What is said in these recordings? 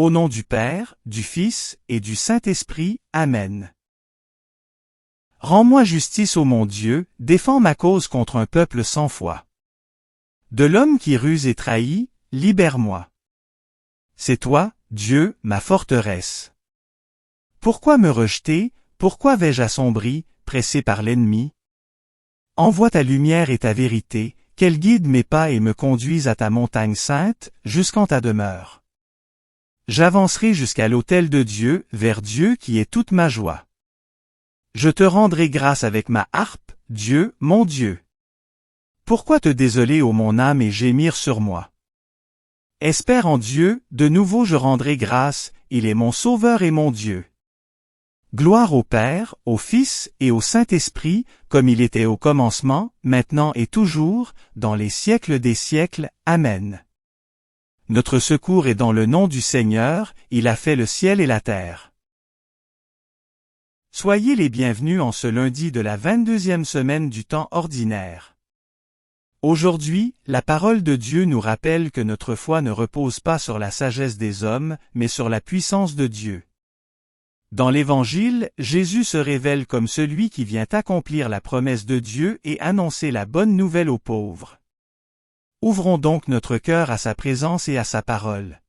Au nom du Père, du Fils et du Saint-Esprit, Amen. Rends-moi justice, ô mon Dieu, défends ma cause contre un peuple sans foi. De l'homme qui ruse et trahit, libère-moi. C'est toi, Dieu, ma forteresse. Pourquoi me rejeter, pourquoi vais-je assombri, pressé par l'ennemi? Envoie ta lumière et ta vérité, qu'elle guide mes pas et me conduise à ta montagne sainte, jusqu'en ta demeure. J'avancerai jusqu'à l'autel de Dieu, vers Dieu qui est toute ma joie. Je te rendrai grâce avec ma harpe, Dieu, mon Dieu. Pourquoi te désoler, ô mon âme, et gémir sur moi? Espère en Dieu, de nouveau je rendrai grâce, il est mon Sauveur et mon Dieu. Gloire au Père, au Fils et au Saint-Esprit, comme il était au commencement, maintenant et toujours, dans les siècles des siècles. Amen. Notre secours est dans le nom du Seigneur, il a fait le ciel et la terre. Soyez les bienvenus en ce lundi de la 22e semaine du temps ordinaire. Aujourd'hui, la parole de Dieu nous rappelle que notre foi ne repose pas sur la sagesse des hommes, mais sur la puissance de Dieu. Dans l'Évangile, Jésus se révèle comme celui qui vient accomplir la promesse de Dieu et annoncer la bonne nouvelle aux pauvres. Ouvrons donc notre cœur à sa présence et à sa parole.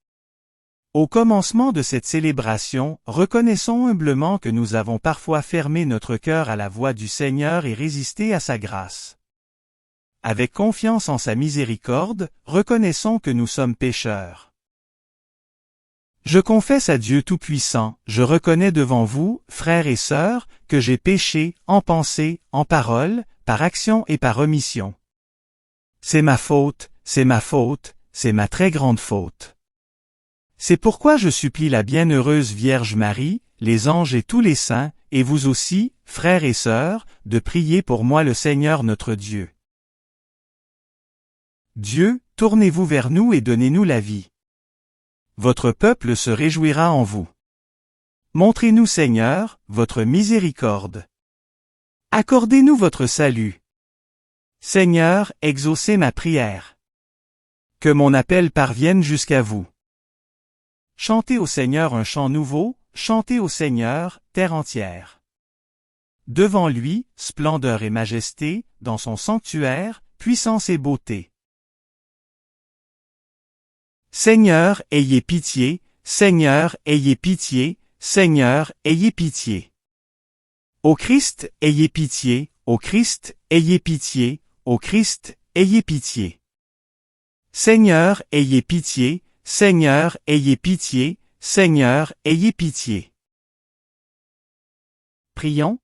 Au commencement de cette célébration, reconnaissons humblement que nous avons parfois fermé notre cœur à la voix du Seigneur et résisté à sa grâce. Avec confiance en sa miséricorde, reconnaissons que nous sommes pécheurs. Je confesse à Dieu Tout-Puissant, je reconnais devant vous, frères et sœurs, que j'ai péché, en pensée, en parole, par action et par omission. C'est ma faute, c'est ma faute, c'est ma très grande faute. C'est pourquoi je supplie la bienheureuse Vierge Marie, les anges et tous les saints, et vous aussi, frères et sœurs, de prier pour moi le Seigneur notre Dieu. Dieu, tournez-vous vers nous et donnez-nous la vie. Votre peuple se réjouira en vous. Montrez-nous, Seigneur, votre miséricorde. Accordez-nous votre salut. Seigneur, exaucez ma prière. Que mon appel parvienne jusqu'à vous. Chantez au Seigneur un chant nouveau, chantez au Seigneur, terre entière. Devant lui, splendeur et majesté, dans son sanctuaire, puissance et beauté. Seigneur, ayez pitié, Seigneur, ayez pitié, Seigneur, ayez pitié. Ô Christ, ayez pitié, ô Christ, ayez pitié, ô Christ, ayez pitié. Seigneur, ayez pitié, Seigneur, ayez pitié, Seigneur, ayez pitié. Prions.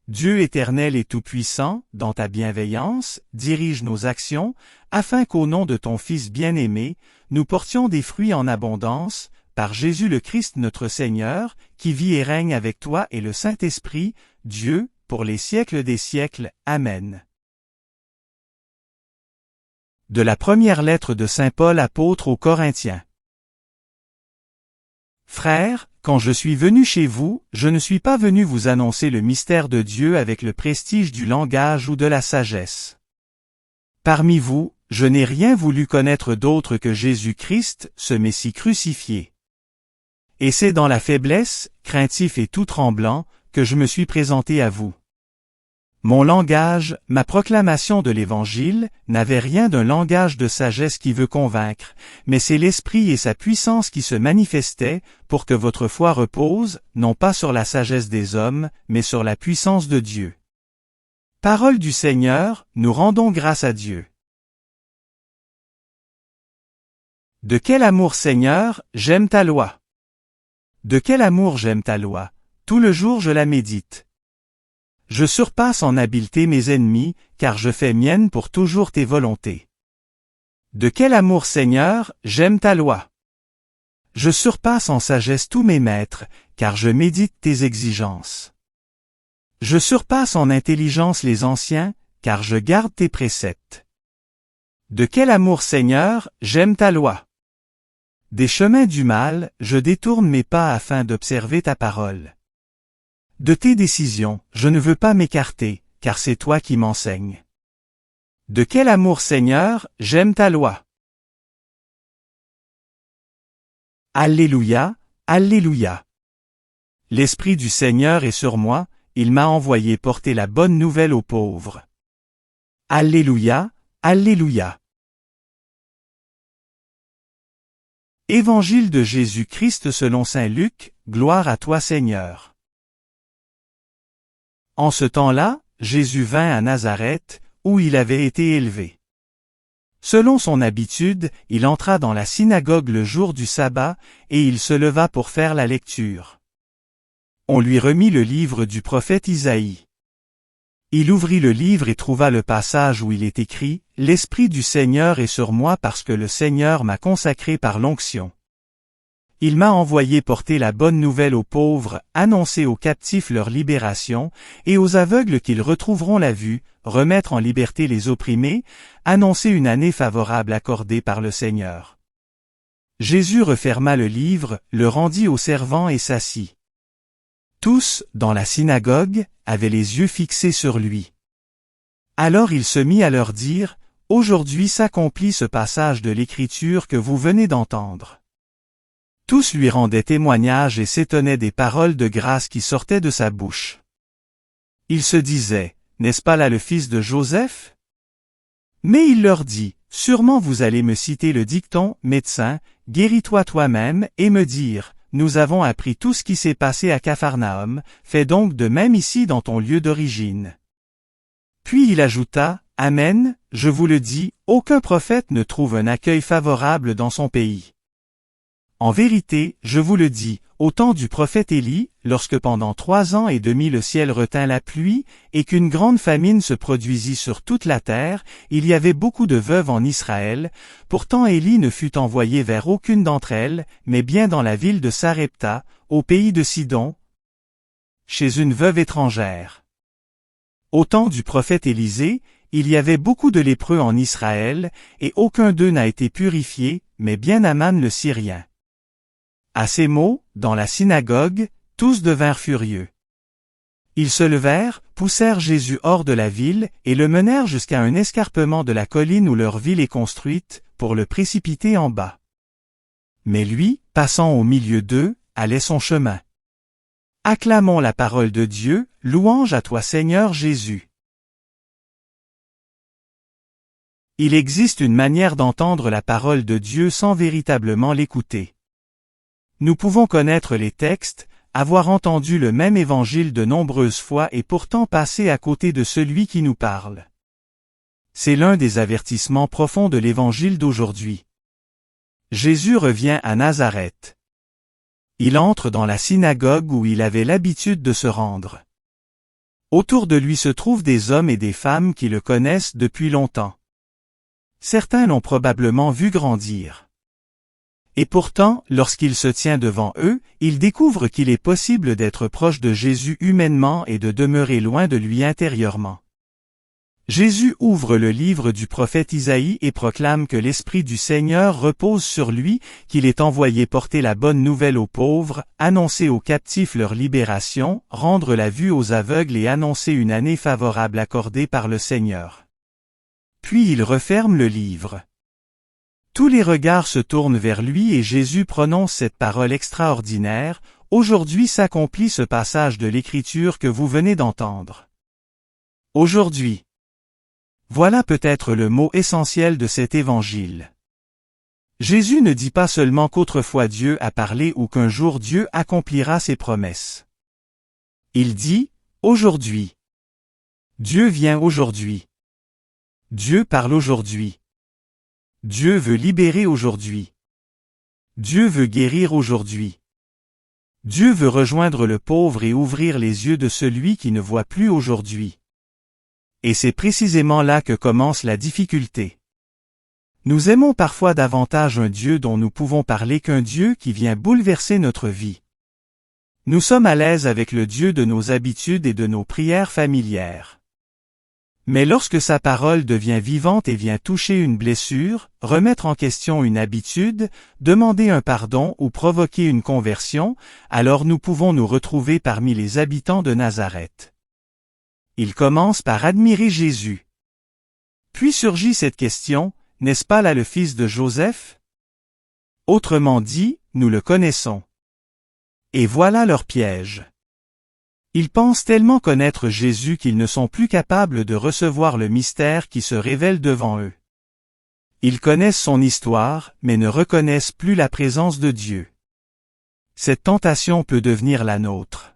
Dieu éternel et tout-puissant, dans ta bienveillance, dirige nos actions, afin qu'au nom de ton Fils bien-aimé, nous portions des fruits en abondance, par Jésus le Christ notre Seigneur, qui vit et règne avec toi et le Saint-Esprit, Dieu, pour les siècles des siècles. Amen. De la première lettre de Saint Paul apôtre aux Corinthiens. Frères, quand je suis venu chez vous, je ne suis pas venu vous annoncer le mystère de Dieu avec le prestige du langage ou de la sagesse. Parmi vous, je n'ai rien voulu connaître d'autre que Jésus-Christ, ce Messie crucifié. Et c'est dans la faiblesse, craintif et tout tremblant, que je me suis présenté à vous. Mon langage, ma proclamation de l'Évangile, n'avait rien d'un langage de sagesse qui veut convaincre, mais c'est l'Esprit et sa puissance qui se manifestaient, pour que votre foi repose, non pas sur la sagesse des hommes, mais sur la puissance de Dieu. Parole du Seigneur, nous rendons grâce à Dieu. De quel amour, Seigneur, j'aime ta loi. De quel amour j'aime ta loi, tout le jour je la médite. Je surpasse en habileté mes ennemis, car je fais mienne pour toujours tes volontés. De quel amour, Seigneur, j'aime ta loi. Je surpasse en sagesse tous mes maîtres, car je médite tes exigences. Je surpasse en intelligence les anciens, car je garde tes préceptes. De quel amour, Seigneur, j'aime ta loi. Des chemins du mal, je détourne mes pas afin d'observer ta parole. De tes décisions, je ne veux pas m'écarter, car c'est toi qui m'enseignes. De quel amour, Seigneur, j'aime ta loi. Alléluia, Alléluia. L'Esprit du Seigneur est sur moi, il m'a envoyé porter la bonne nouvelle aux pauvres. Alléluia, Alléluia. Évangile de Jésus-Christ selon saint Luc, gloire à toi Seigneur. En ce temps-là, Jésus vint à Nazareth, où il avait été élevé. Selon son habitude, il entra dans la synagogue le jour du sabbat, et il se leva pour faire la lecture. On lui remit le livre du prophète Isaïe. Il ouvrit le livre et trouva le passage où il est écrit « L'Esprit du Seigneur est sur moi parce que le Seigneur m'a consacré par l'onction. Il m'a envoyé porter la bonne nouvelle aux pauvres, annoncer aux captifs leur libération, et aux aveugles qu'ils retrouveront la vue, remettre en liberté les opprimés, annoncer une année favorable accordée par le Seigneur. » Jésus referma le livre, le rendit aux servants et s'assit. Tous, dans la synagogue, avaient les yeux fixés sur lui. Alors il se mit à leur dire, « Aujourd'hui s'accomplit ce passage de l'Écriture que vous venez d'entendre. » Tous lui rendaient témoignage et s'étonnaient des paroles de grâce qui sortaient de sa bouche. Il se disait, « N'est-ce pas là le fils de Joseph ?» Mais il leur dit, « Sûrement vous allez me citer le dicton, médecin, guéris-toi toi-même, et me dire, « Nous avons appris tout ce qui s'est passé à Capharnaüm, fais donc de même ici dans ton lieu d'origine. » Puis il ajouta, « Amen, je vous le dis, aucun prophète ne trouve un accueil favorable dans son pays. En vérité, je vous le dis, au temps du prophète Élie, lorsque pendant 3 ans et demi le ciel retint la pluie, et qu'une grande famine se produisit sur toute la terre, il y avait beaucoup de veuves en Israël, pourtant Élie ne fut envoyé vers aucune d'entre elles, mais bien dans la ville de Sarepta, au pays de Sidon, chez une veuve étrangère. Au temps du prophète Élisée, il y avait beaucoup de lépreux en Israël, et aucun d'eux n'a été purifié, mais bien Naman le Syrien. À ces mots, dans la synagogue, tous devinrent furieux. Ils se levèrent, poussèrent Jésus hors de la ville, et le menèrent jusqu'à un escarpement de la colline où leur ville est construite, pour le précipiter en bas. Mais lui, passant au milieu d'eux, allait son chemin. Acclamons la parole de Dieu, louange à toi Seigneur Jésus. Il existe une manière d'entendre la parole de Dieu sans véritablement l'écouter. Nous pouvons connaître les textes, avoir entendu le même évangile de nombreuses fois et pourtant passer à côté de celui qui nous parle. C'est l'un des avertissements profonds de l'évangile d'aujourd'hui. Jésus revient à Nazareth. Il entre dans la synagogue où il avait l'habitude de se rendre. Autour de lui se trouvent des hommes et des femmes qui le connaissent depuis longtemps. Certains l'ont probablement vu grandir. Et pourtant, lorsqu'il se tient devant eux, il découvre qu'il est possible d'être proche de Jésus humainement et de demeurer loin de lui intérieurement. Jésus ouvre le livre du prophète Isaïe et proclame que l'Esprit du Seigneur repose sur lui, qu'il est envoyé porter la bonne nouvelle aux pauvres, annoncer aux captifs leur libération, rendre la vue aux aveugles et annoncer une année favorable accordée par le Seigneur. Puis il referme le livre. Tous les regards se tournent vers lui et Jésus prononce cette parole extraordinaire, « Aujourd'hui s'accomplit ce passage de l'Écriture que vous venez d'entendre. » Aujourd'hui. Voilà peut-être le mot essentiel de cet évangile. Jésus ne dit pas seulement qu'autrefois Dieu a parlé ou qu'un jour Dieu accomplira ses promesses. Il dit, « Aujourd'hui. » Dieu vient aujourd'hui. Dieu parle aujourd'hui. Dieu veut libérer aujourd'hui. Dieu veut guérir aujourd'hui. Dieu veut rejoindre le pauvre et ouvrir les yeux de celui qui ne voit plus aujourd'hui. Et c'est précisément là que commence la difficulté. Nous aimons parfois davantage un Dieu dont nous pouvons parler qu'un Dieu qui vient bouleverser notre vie. Nous sommes à l'aise avec le Dieu de nos habitudes et de nos prières familières. Mais lorsque sa parole devient vivante et vient toucher une blessure, remettre en question une habitude, demander un pardon ou provoquer une conversion, alors nous pouvons nous retrouver parmi les habitants de Nazareth. Il commence par admirer Jésus. Puis surgit cette question, n'est-ce pas là le fils de Joseph? Autrement dit, nous le connaissons. Et voilà leur piège. Ils pensent tellement connaître Jésus qu'ils ne sont plus capables de recevoir le mystère qui se révèle devant eux. Ils connaissent son histoire, mais ne reconnaissent plus la présence de Dieu. Cette tentation peut devenir la nôtre.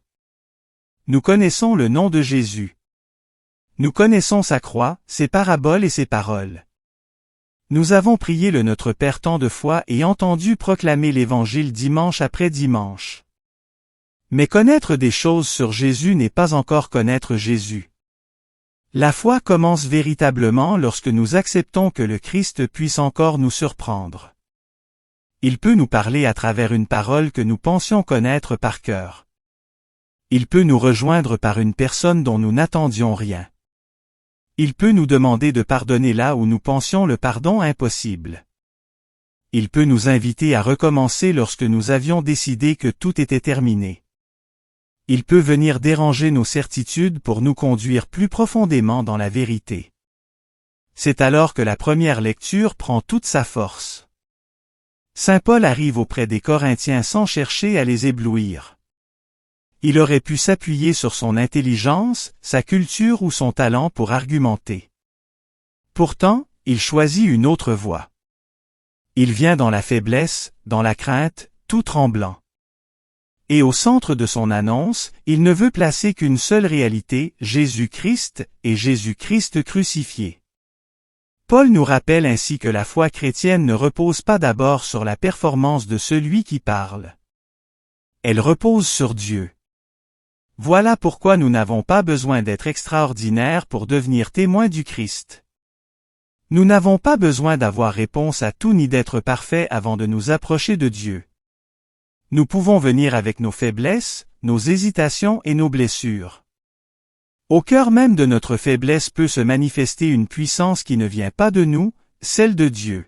Nous connaissons le nom de Jésus. Nous connaissons sa croix, ses paraboles et ses paroles. Nous avons prié le Notre Père tant de fois et entendu proclamer l'Évangile dimanche après dimanche. Mais connaître des choses sur Jésus n'est pas encore connaître Jésus. La foi commence véritablement lorsque nous acceptons que le Christ puisse encore nous surprendre. Il peut nous parler à travers une parole que nous pensions connaître par cœur. Il peut nous rejoindre par une personne dont nous n'attendions rien. Il peut nous demander de pardonner là où nous pensions le pardon impossible. Il peut nous inviter à recommencer lorsque nous avions décidé que tout était terminé. Il peut venir déranger nos certitudes pour nous conduire plus profondément dans la vérité. C'est alors que la première lecture prend toute sa force. Saint Paul arrive auprès des Corinthiens sans chercher à les éblouir. Il aurait pu s'appuyer sur son intelligence, sa culture ou son talent pour argumenter. Pourtant, il choisit une autre voie. Il vient dans la faiblesse, dans la crainte, tout tremblant. Et au centre de son annonce, il ne veut placer qu'une seule réalité, Jésus-Christ, et Jésus-Christ crucifié. Paul nous rappelle ainsi que la foi chrétienne ne repose pas d'abord sur la performance de celui qui parle. Elle repose sur Dieu. Voilà pourquoi nous n'avons pas besoin d'être extraordinaires pour devenir témoins du Christ. Nous n'avons pas besoin d'avoir réponse à tout ni d'être parfaits avant de nous approcher de Dieu. Nous pouvons venir avec nos faiblesses, nos hésitations et nos blessures. Au cœur même de notre faiblesse peut se manifester une puissance qui ne vient pas de nous, celle de Dieu.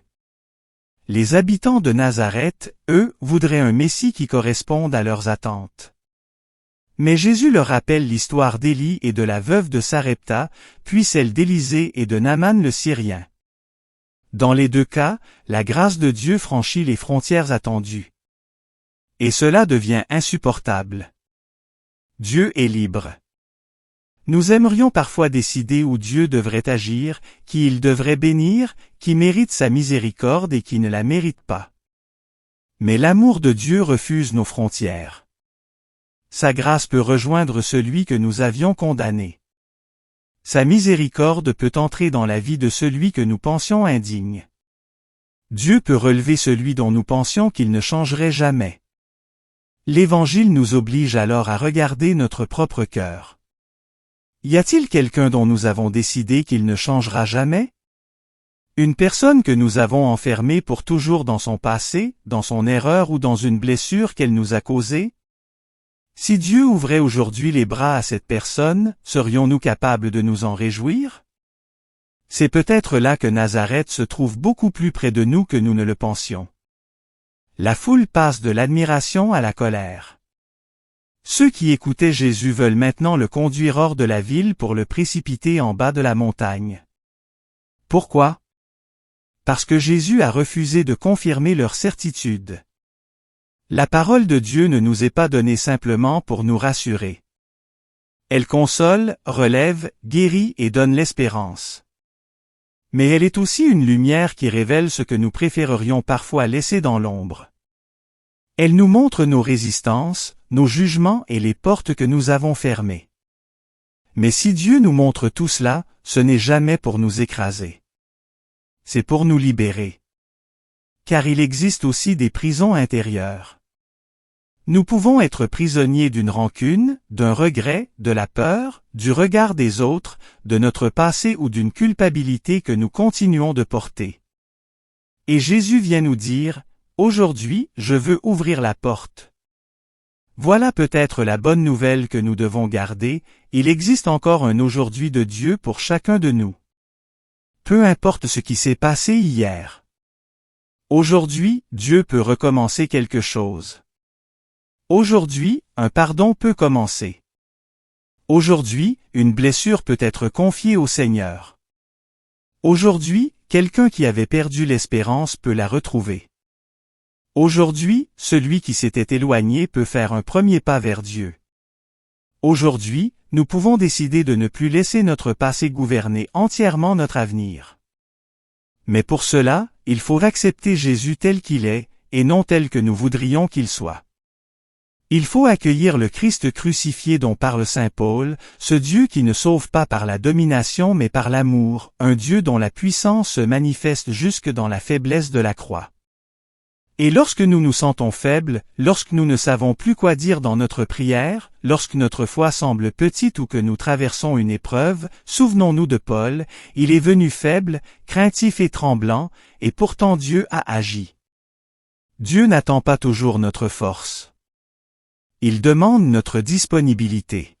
Les habitants de Nazareth, eux, voudraient un Messie qui corresponde à leurs attentes. Mais Jésus leur rappelle l'histoire d'Élie et de la veuve de Sarepta, puis celle d'Élisée et de Naaman le Syrien. Dans les deux cas, la grâce de Dieu franchit les frontières attendues. Et cela devient insupportable. Dieu est libre. Nous aimerions parfois décider où Dieu devrait agir, qui il devrait bénir, qui mérite sa miséricorde et qui ne la mérite pas. Mais l'amour de Dieu refuse nos frontières. Sa grâce peut rejoindre celui que nous avions condamné. Sa miséricorde peut entrer dans la vie de celui que nous pensions indigne. Dieu peut relever celui dont nous pensions qu'il ne changerait jamais. L'Évangile nous oblige alors à regarder notre propre cœur. Y a-t-il quelqu'un dont nous avons décidé qu'il ne changera jamais? Une personne que nous avons enfermée pour toujours dans son passé, dans son erreur ou dans une blessure qu'elle nous a causée? Si Dieu ouvrait aujourd'hui les bras à cette personne, serions-nous capables de nous en réjouir? C'est peut-être là que Nazareth se trouve beaucoup plus près de nous que nous ne le pensions. La foule passe de l'admiration à la colère. Ceux qui écoutaient Jésus veulent maintenant le conduire hors de la ville pour le précipiter en bas de la montagne. Pourquoi? Parce que Jésus a refusé de confirmer leur certitude. La parole de Dieu ne nous est pas donnée simplement pour nous rassurer. Elle console, relève, guérit et donne l'espérance. Mais elle est aussi une lumière qui révèle ce que nous préférerions parfois laisser dans l'ombre. Elle nous montre nos résistances, nos jugements et les portes que nous avons fermées. Mais si Dieu nous montre tout cela, ce n'est jamais pour nous écraser. C'est pour nous libérer. Car il existe aussi des prisons intérieures. Nous pouvons être prisonniers d'une rancune, d'un regret, de la peur, du regard des autres, de notre passé ou d'une culpabilité que nous continuons de porter. Et Jésus vient nous dire, « Aujourd'hui, je veux ouvrir la porte. » Voilà peut-être la bonne nouvelle que nous devons garder, il existe encore un aujourd'hui de Dieu pour chacun de nous. Peu importe ce qui s'est passé hier. Aujourd'hui, Dieu peut recommencer quelque chose. Aujourd'hui, un pardon peut commencer. Aujourd'hui, une blessure peut être confiée au Seigneur. Aujourd'hui, quelqu'un qui avait perdu l'espérance peut la retrouver. Aujourd'hui, celui qui s'était éloigné peut faire un premier pas vers Dieu. Aujourd'hui, nous pouvons décider de ne plus laisser notre passé gouverner entièrement notre avenir. Mais pour cela, il faut accepter Jésus tel qu'il est, et non tel que nous voudrions qu'il soit. Il faut accueillir le Christ crucifié dont parle saint Paul, ce Dieu qui ne sauve pas par la domination mais par l'amour, un Dieu dont la puissance se manifeste jusque dans la faiblesse de la croix. Et lorsque nous nous sentons faibles, lorsque nous ne savons plus quoi dire dans notre prière, lorsque notre foi semble petite ou que nous traversons une épreuve, souvenons-nous de Paul, il est venu faible, craintif et tremblant, et pourtant Dieu a agi. Dieu n'attend pas toujours notre force. Il demande notre disponibilité.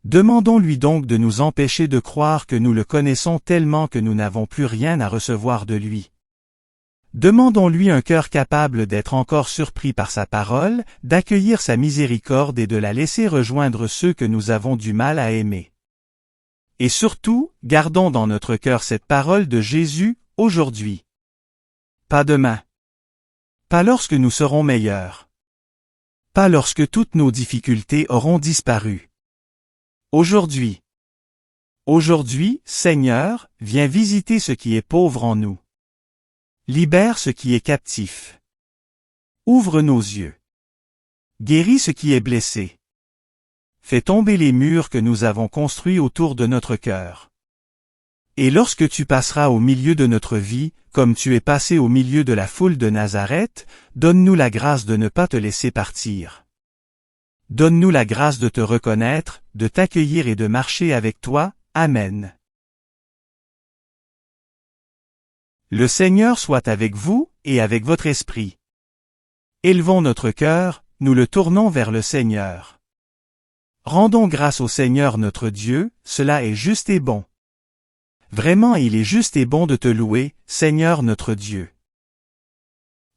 Demandons-lui donc de nous empêcher de croire que nous le connaissons tellement que nous n'avons plus rien à recevoir de lui. Demandons-lui un cœur capable d'être encore surpris par sa parole, d'accueillir sa miséricorde et de la laisser rejoindre ceux que nous avons du mal à aimer. Et surtout, gardons dans notre cœur cette parole de Jésus, aujourd'hui. Pas demain. Pas lorsque nous serons meilleurs. Pas lorsque toutes nos difficultés auront disparu. Aujourd'hui. Aujourd'hui, Seigneur, viens visiter ce qui est pauvre en nous. Libère ce qui est captif. Ouvre nos yeux. Guéris ce qui est blessé. Fais tomber les murs que nous avons construits autour de notre cœur. Et lorsque tu passeras au milieu de notre vie, comme tu es passé au milieu de la foule de Nazareth, donne-nous la grâce de ne pas te laisser partir. Donne-nous la grâce de te reconnaître, de t'accueillir et de marcher avec toi. Amen. Le Seigneur soit avec vous, et avec votre esprit. Élevons notre cœur, nous le tournons vers le Seigneur. Rendons grâce au Seigneur notre Dieu, cela est juste et bon. Vraiment il est juste et bon de te louer, Seigneur notre Dieu.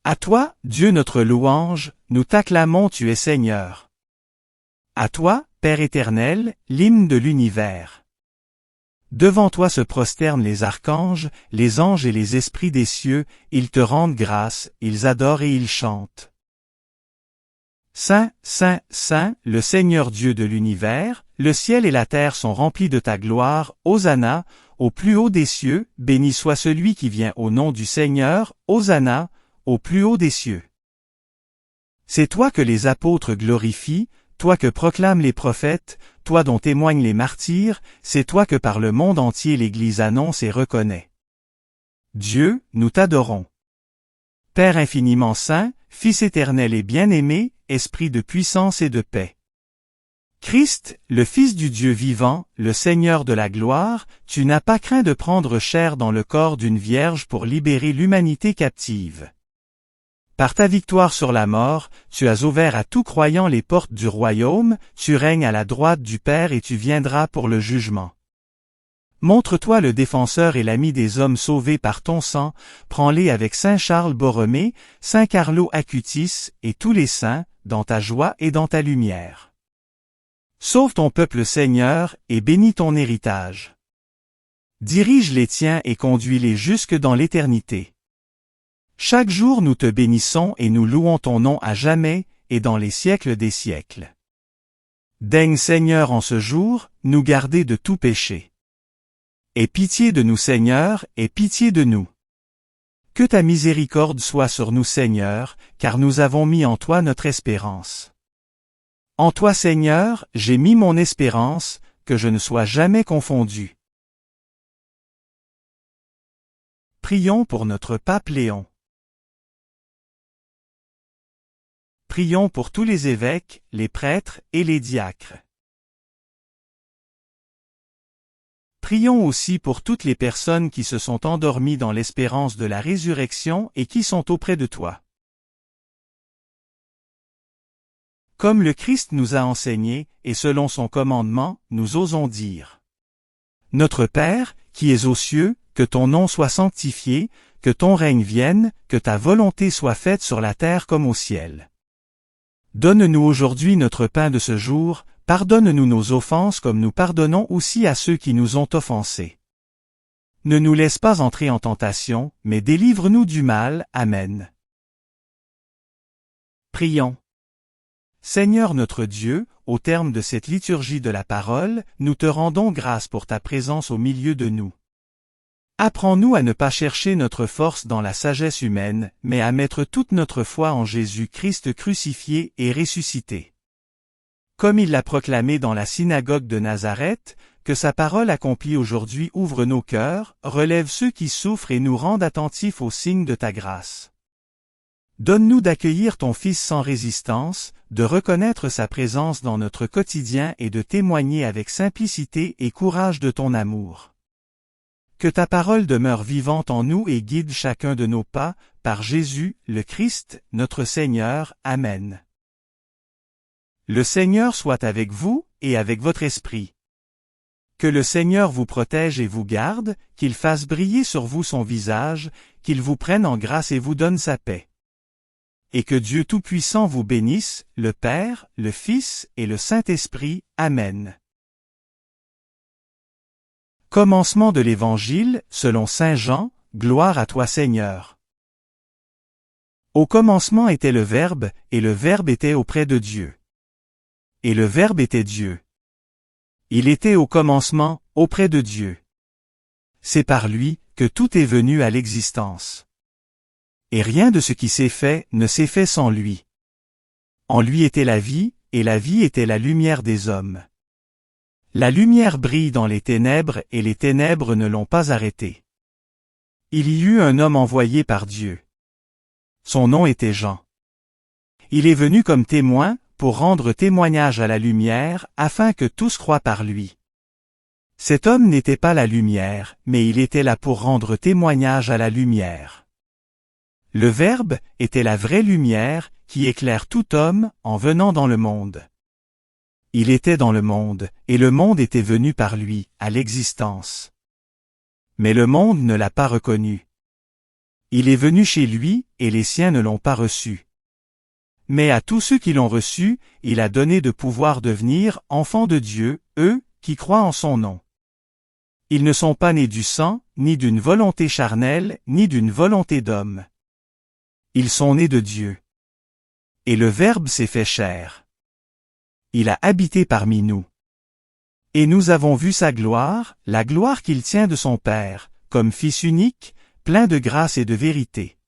À toi, Dieu notre louange, nous t'acclamons, tu es Seigneur. À toi, Père éternel, l'hymne de l'univers. Devant toi se prosternent les archanges, les anges et les esprits des cieux, ils te rendent grâce, ils adorent et ils chantent. Saint, Saint, Saint, le Seigneur Dieu de l'univers, le ciel et la terre sont remplis de ta gloire, Hosanna, au plus haut des cieux, béni soit celui qui vient au nom du Seigneur, Hosanna, au plus haut des cieux. C'est toi que les apôtres glorifient, toi que proclament les prophètes, toi dont témoignent les martyrs, c'est toi que par le monde entier l'Église annonce et reconnaît. Dieu, nous t'adorons. Père infiniment saint, Fils éternel et bien-aimé, Esprit de puissance et de paix. Christ, le Fils du Dieu vivant, le Seigneur de la gloire, tu n'as pas craint de prendre chair dans le corps d'une vierge pour libérer l'humanité captive. Par ta victoire sur la mort, tu as ouvert à tout croyant les portes du royaume, tu règnes à la droite du Père et tu viendras pour le jugement. Montre-toi le défenseur et l'ami des hommes sauvés par ton sang, prends-les avec saint Charles Borromée, saint Carlo Acutis et tous les saints, dans ta joie et dans ta lumière. Sauve ton peuple Seigneur, et bénis ton héritage. Dirige les tiens et conduis-les jusque dans l'éternité. Chaque jour nous te bénissons et nous louons ton nom à jamais, et dans les siècles des siècles. Daigne Seigneur en ce jour, nous garder de tout péché. Aie pitié de nous Seigneur, aie pitié de nous. Que ta miséricorde soit sur nous Seigneur, car nous avons mis en toi notre espérance. En toi Seigneur, j'ai mis mon espérance, que je ne sois jamais confondu. Prions pour notre pape Léon. Prions pour tous les évêques, les prêtres et les diacres. Prions aussi pour toutes les personnes qui se sont endormies dans l'espérance de la résurrection et qui sont auprès de toi. Comme le Christ nous a enseigné, et selon son commandement, nous osons dire: Notre Père, qui es aux cieux, que ton nom soit sanctifié, que ton règne vienne, que ta volonté soit faite sur la terre comme au ciel. Donne-nous aujourd'hui notre pain de ce jour, pardonne-nous nos offenses comme nous pardonnons aussi à ceux qui nous ont offensés. Ne nous laisse pas entrer en tentation, mais délivre-nous du mal. Amen. Prions. Seigneur notre Dieu, au terme de cette liturgie de la parole, nous te rendons grâce pour ta présence au milieu de nous. Apprends-nous à ne pas chercher notre force dans la sagesse humaine, mais à mettre toute notre foi en Jésus-Christ crucifié et ressuscité. Comme il l'a proclamé dans la synagogue de Nazareth, que sa parole accomplie aujourd'hui ouvre nos cœurs, relève ceux qui souffrent et nous rende attentifs aux signes de ta grâce. Donne-nous d'accueillir ton Fils sans résistance, de reconnaître sa présence dans notre quotidien et de témoigner avec simplicité et courage de ton amour. Que ta parole demeure vivante en nous et guide chacun de nos pas, par Jésus, le Christ, notre Seigneur. Amen. Le Seigneur soit avec vous, et avec votre esprit. Que le Seigneur vous protège et vous garde, qu'il fasse briller sur vous son visage, qu'il vous prenne en grâce et vous donne sa paix. Et que Dieu Tout-Puissant vous bénisse, le Père, le Fils et le Saint-Esprit. Amen. Commencement de l'Évangile, selon saint Jean, gloire à toi Seigneur. Au commencement était le Verbe, et le Verbe était auprès de Dieu. Et le Verbe était Dieu. Il était au commencement, auprès de Dieu. C'est par lui que tout est venu à l'existence. Et rien de ce qui s'est fait ne s'est fait sans lui. En lui était la vie, et la vie était la lumière des hommes. La lumière brille dans les ténèbres et les ténèbres ne l'ont pas arrêtée. Il y eut un homme envoyé par Dieu. Son nom était Jean. Il est venu comme témoin, pour rendre témoignage à la lumière, afin que tous croient par lui. Cet homme n'était pas la lumière, mais il était là pour rendre témoignage à la lumière. Le Verbe était la vraie lumière, qui éclaire tout homme, en venant dans le monde. Il était dans le monde, et le monde était venu par lui, à l'existence. Mais le monde ne l'a pas reconnu. Il est venu chez lui, et les siens ne l'ont pas reçu. Mais à tous ceux qui l'ont reçu, il a donné de pouvoir devenir enfants de Dieu, eux, qui croient en son nom. Ils ne sont pas nés du sang, ni d'une volonté charnelle, ni d'une volonté d'homme. Ils sont nés de Dieu. Et le Verbe s'est fait chair. Il a habité parmi nous. Et nous avons vu sa gloire, la gloire qu'il tient de son Père, comme Fils unique, plein de grâce et de vérité.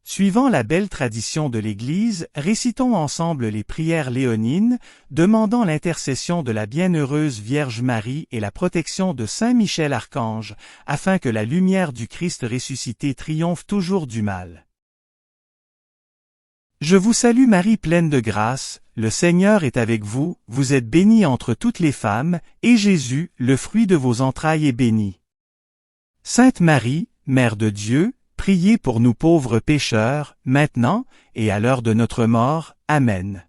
Suivant la belle tradition de l'Église, récitons ensemble les prières léonines, demandant l'intercession de la bienheureuse Vierge Marie et la protection de Saint Michel Archange, afin que la lumière du Christ ressuscité triomphe toujours du mal. Je vous salue Marie pleine de grâce, le Seigneur est avec vous, vous êtes bénie entre toutes les femmes, et Jésus, le fruit de vos entrailles est béni. Sainte Marie, Mère de Dieu, priez pour nous pauvres pécheurs, maintenant, et à l'heure de notre mort. Amen.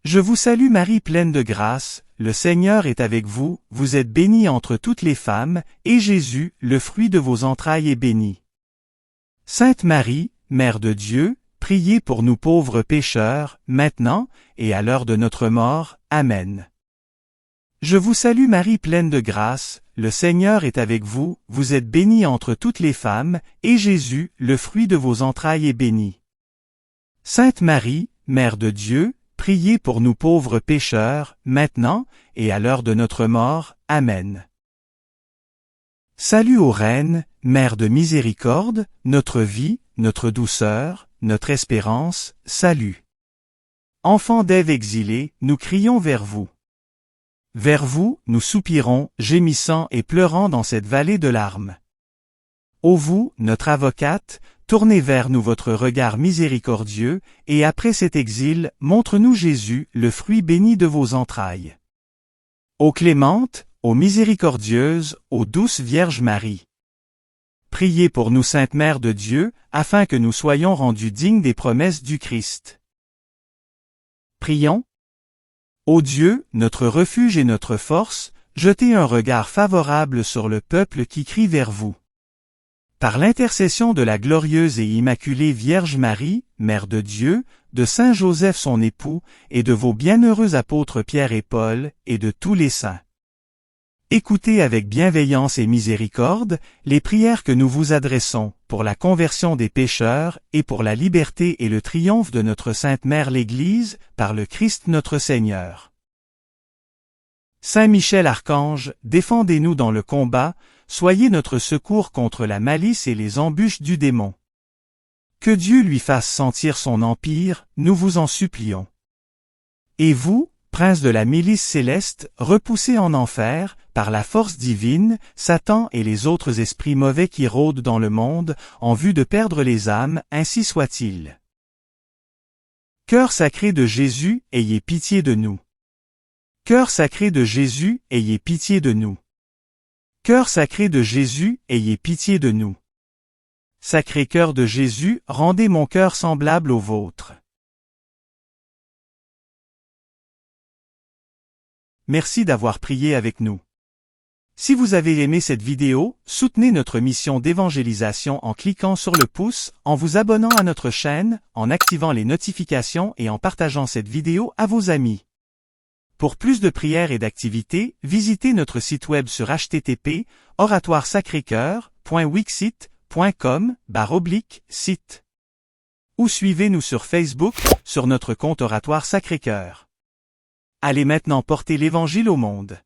Je vous salue Marie pleine de grâce, le Seigneur est avec vous, vous êtes bénie entre toutes les femmes, et Jésus, le fruit de vos entrailles est béni. Sainte Marie, Mère de Dieu, priez pour nous pauvres pécheurs, maintenant, et à l'heure de notre mort. Amen. Je vous salue Marie pleine de grâce, le Seigneur est avec vous, vous êtes bénie entre toutes les femmes, et Jésus, le fruit de vos entrailles est béni. Sainte Marie, Mère de Dieu, priez pour nous pauvres pécheurs, maintenant, et à l'heure de notre mort. Amen. Salut ô Reine, Mère de miséricorde, notre vie, notre douceur, notre espérance, salut. Enfants d'Ève exilés, nous crions vers vous. Vers vous, nous soupirons, gémissant et pleurant dans cette vallée de larmes. Ô vous, notre avocate, tournez vers nous votre regard miséricordieux, et après cet exil, montre-nous Jésus, le fruit béni de vos entrailles. Ô clémente, ô miséricordieuse, ô douce Vierge Marie. Priez pour nous, Sainte Mère de Dieu, afin que nous soyons rendus dignes des promesses du Christ. Prions. Ô Dieu, notre refuge et notre force, jetez un regard favorable sur le peuple qui crie vers vous. Par l'intercession de la glorieuse et immaculée Vierge Marie, Mère de Dieu, de Saint Joseph son époux, et de vos bienheureux apôtres Pierre et Paul, et de tous les saints. Écoutez avec bienveillance et miséricorde les prières que nous vous adressons, pour la conversion des pécheurs, et pour la liberté et le triomphe de notre Sainte Mère l'Église, par le Christ notre Seigneur. Saint Michel Archange, défendez-nous dans le combat, soyez notre secours contre la malice et les embûches du démon. Que Dieu lui fasse sentir son empire, nous vous en supplions. Et vous, prince de la milice céleste, repoussez en enfer, par la force divine, Satan et les autres esprits mauvais qui rôdent dans le monde, en vue de perdre les âmes, ainsi soit-il. Cœur sacré de Jésus, ayez pitié de nous. Cœur sacré de Jésus, ayez pitié de nous. Cœur sacré de Jésus, ayez pitié de nous. Sacré cœur de Jésus, rendez mon cœur semblable au vôtre. Merci d'avoir prié avec nous. Si vous avez aimé cette vidéo, soutenez notre mission d'évangélisation en cliquant sur le pouce, en vous abonnant à notre chaîne, en activant les notifications et en partageant cette vidéo à vos amis. Pour plus de prières et d'activités, visitez notre site web sur http://oratoiresacrécoeur.wixsite.com/site. Ou suivez-nous sur Facebook, sur notre compte Oratoire Sacré-Cœur. Allez maintenant porter l'Évangile au monde.